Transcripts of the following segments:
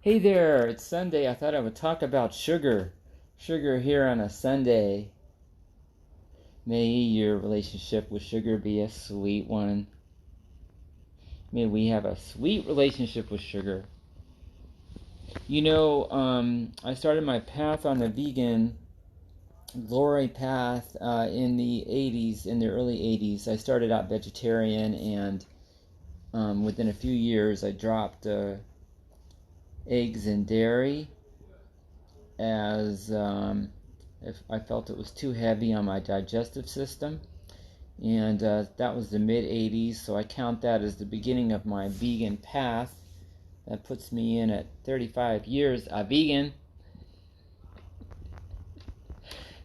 Hey there, it's Sunday. I thought I would talk about sugar. Sugar here on a Sunday. May your relationship with sugar be a sweet one. May we have a sweet relationship with sugar. I started my path on the vegan glory path in the 80s, in the early 80s. I started out vegetarian, and within a few years I dropped eggs and dairy as if I felt it was too heavy on my digestive system. And that was the mid 80s, so I count that as the beginning of my vegan path. That puts me in at 35 years a vegan.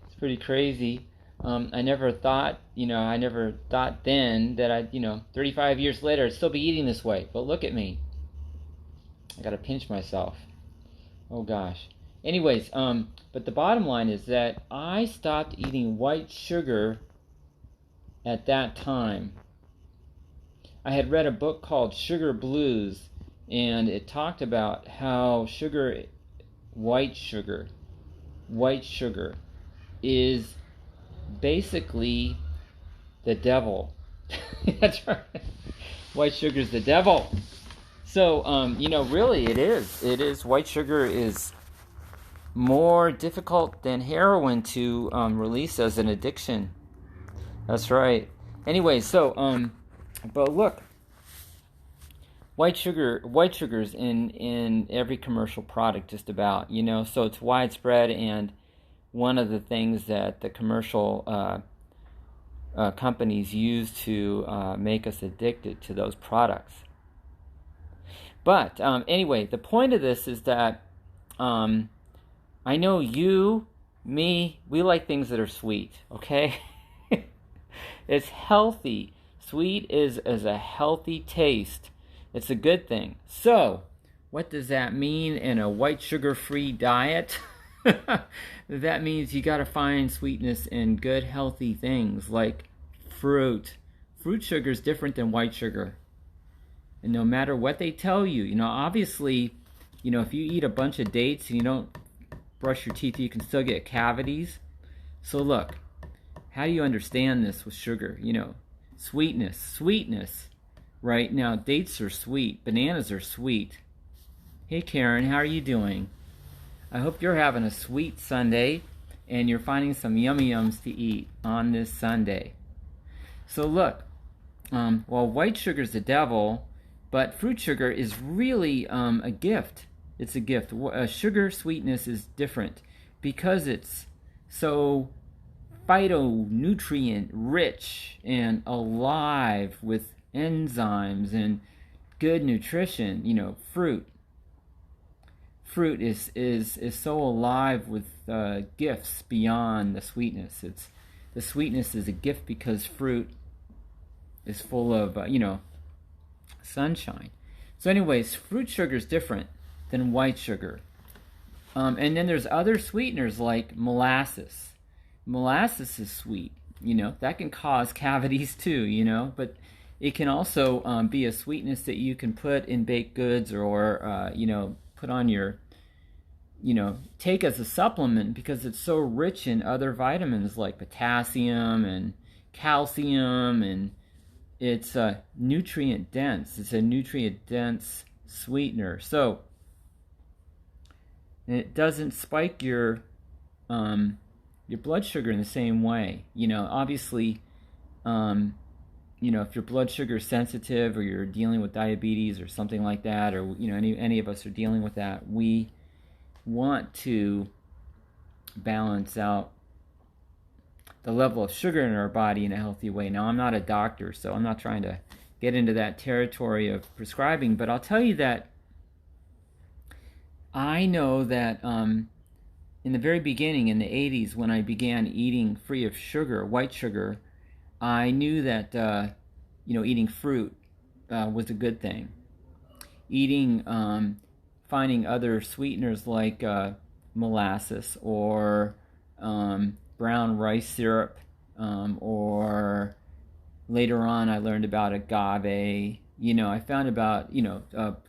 It's pretty crazy. I never thought then that 35 years later I'd still be eating this way. But look at me. I gotta pinch myself. Oh gosh. Anyways, but the bottom line is that I stopped eating white sugar at that time. I had read a book called Sugar Blues, and it talked about how white sugar is basically the devil. That's right. White sugar's the devil. So, really it is. It is. White sugar is more difficult than heroin to release as an addiction. That's right. Anyway, but look, white sugar's in every commercial product just about, so it's widespread, and one of the things that the commercial companies use to make us addicted to those products. But anyway, the point of this is that I know you, me, we like things that are sweet, okay? It's healthy. Sweet is a healthy taste. It's a good thing. So, what does that mean in a white sugar-free diet? That means you got to find sweetness in good, healthy things like fruit. Fruit sugar is different than white sugar. And no matter what they tell you, obviously, if you eat a bunch of dates and you don't brush your teeth, you can still get cavities. So look, how do you understand this with sugar? Sweetness. Right now, dates are sweet, bananas are sweet. Hey Karen, how are you doing? I hope you're having a sweet Sunday and you're finding some yummy yums to eat on this Sunday. So look, white sugar's the devil, but fruit sugar is really a gift. It's a gift. Sugar sweetness is different because it's so phytonutrient rich and alive with enzymes and good nutrition. Fruit is so alive with gifts beyond the sweetness. The sweetness is a gift because fruit is full of sunshine. So anyways, fruit sugar is different than white sugar. And then there's other sweeteners like molasses. Molasses is sweet. That can cause cavities too, but it can also be a sweetness that you can put in baked goods or put on your, take as a supplement because it's so rich in other vitamins like potassium and calcium, and it's nutrient dense. It's a nutrient dense sweetener. So it doesn't spike your blood sugar in the same way. Obviously, if your blood sugar is sensitive or you're dealing with diabetes or something like that, or any of us are dealing with that, we want to balance out the level of sugar in our body in a healthy way. Now, I'm not a doctor, so I'm not trying to get into that territory of prescribing, but I'll tell you that I know that in the very beginning, in the 80s, when I began eating free of sugar, white sugar, I knew that eating fruit was a good thing. Finding other sweeteners like molasses or brown rice syrup, or later on I learned about agave. I found about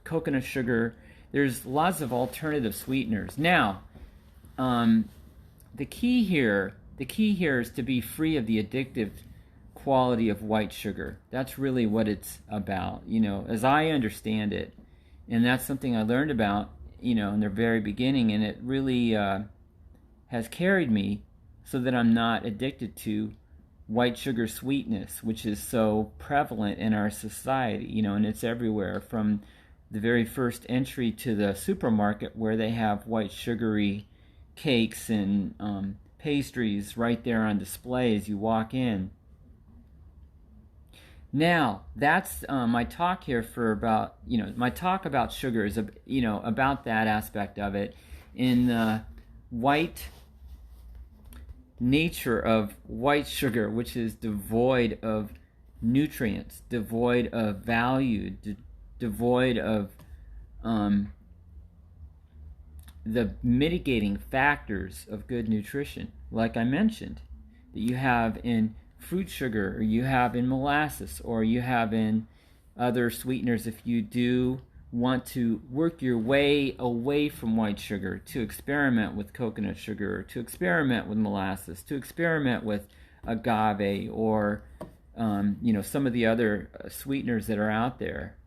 coconut sugar. there's lots of alternative sweeteners. Now, the key here is to be free of the addictive quality of white sugar. That's really what it's about, as I understand it. And that's something I learned about, in the very beginning, and it really has carried me so that I'm not addicted to white sugar sweetness, which is so prevalent in our society, and it's everywhere, from the very first entry to the supermarket where they have white sugary cakes and pastries right there on display as you walk in. Now, that's my talk here for about, my talk about sugar is, about that aspect of it. In the white nature of white sugar, which is devoid of nutrients, devoid of value, devoid of the mitigating factors of good nutrition, like I mentioned, that you have in fruit sugar, or you have in molasses, or you have in other sweeteners. If you do want to work your way away from white sugar, to experiment with coconut sugar, to experiment with molasses, to experiment with agave, or some of the other sweeteners that are out there.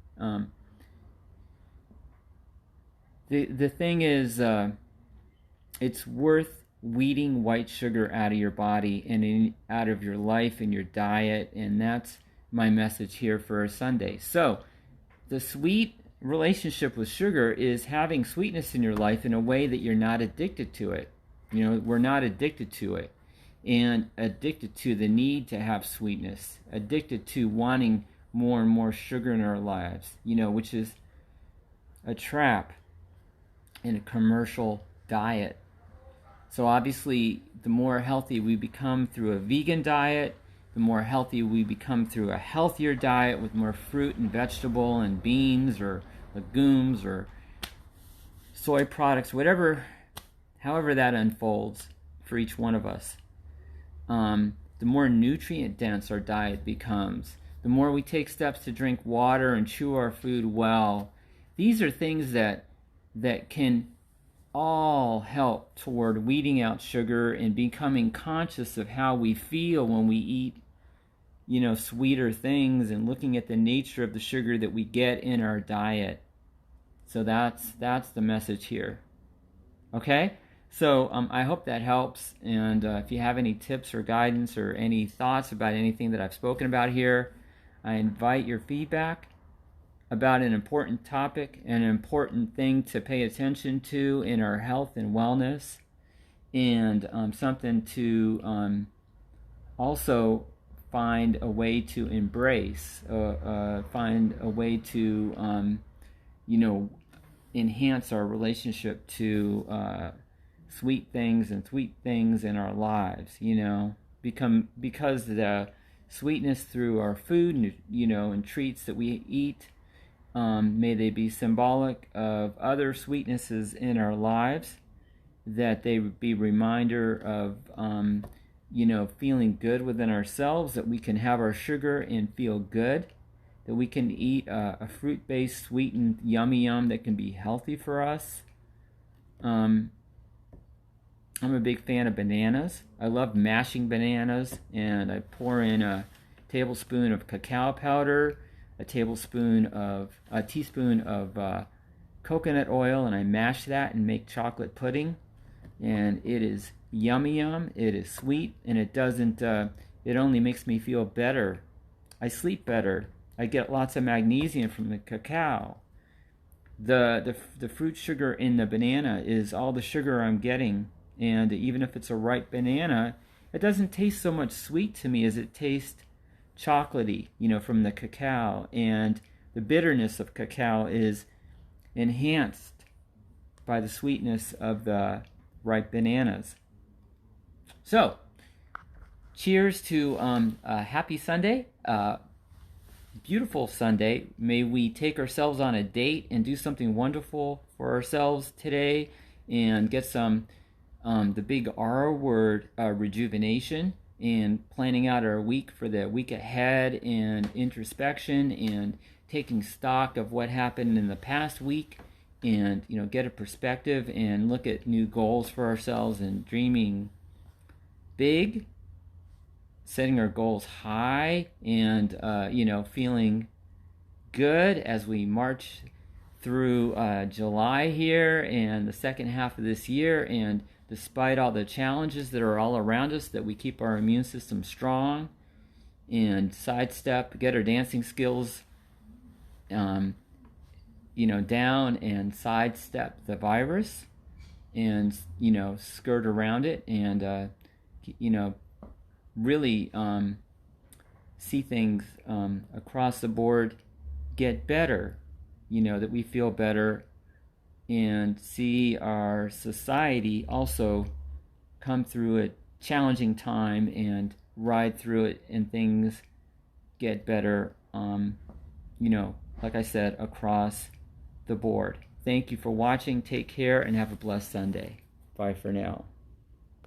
The thing is, it's worth weeding white sugar out of your body and out of your life and your diet, and that's my message here for Sunday. So, the sweet relationship with sugar is having sweetness in your life in a way that you're not addicted to it. We're not addicted to it, and addicted to the need to have sweetness, addicted to wanting more and more sugar in our lives, which is a trap in a commercial diet. So obviously, the more healthy we become through a vegan diet, the more healthy we become through a healthier diet with more fruit and vegetable and beans or legumes or soy products, however that unfolds for each one of us. The more nutrient dense our diet becomes, the more we take steps to drink water and chew our food well. These are things that can all help toward weeding out sugar and becoming conscious of how we feel when we eat, sweeter things, and looking at the nature of the sugar that we get in our diet. So that's the message here. Okay? So I hope that helps, and if you have any tips or guidance or any thoughts about anything that I've spoken about here, I invite your feedback about an important topic, an important thing to pay attention to in our health and wellness, and something to also find a way to embrace, find a way to, enhance our relationship to sweet things in our lives, because the sweetness through our food, and treats that we eat, may they be symbolic of other sweetnesses in our lives, that they be reminder of, feeling good within ourselves, that we can have our sugar and feel good, that we can eat a fruit-based, sweetened yum that can be healthy for us. I'm a big fan of bananas. I love mashing bananas, and I pour in a tablespoon of cacao powder, a teaspoon of coconut oil, and I mash that and make chocolate pudding, and it is yummy. It is sweet, and it doesn't. It only makes me feel better. I sleep better. I get lots of magnesium from the cacao. The fruit sugar in the banana is all the sugar I'm getting, and even if it's a ripe banana, it doesn't taste so much sweet to me as it tastes chocolatey, from the cacao, and the bitterness of cacao is enhanced by the sweetness of the ripe bananas. So, cheers to a happy Sunday, beautiful Sunday. May we take ourselves on a date and do something wonderful for ourselves today, and get some, the big R word, rejuvenation, and planning out our week for the week ahead, and introspection, and taking stock of what happened in the past week, and get a perspective and look at new goals for ourselves and dreaming big, setting our goals high, and feeling good as we march through July here and the second half of this year. And despite all the challenges that are all around us, that we keep our immune system strong and get our dancing skills down and sidestep the virus and skirt around it, and really see things across the board get better, that we feel better, and see our society also come through a challenging time and ride through it, and things get better, like I said, across the board. Thank you for watching. Take care and have a blessed Sunday. Bye for now.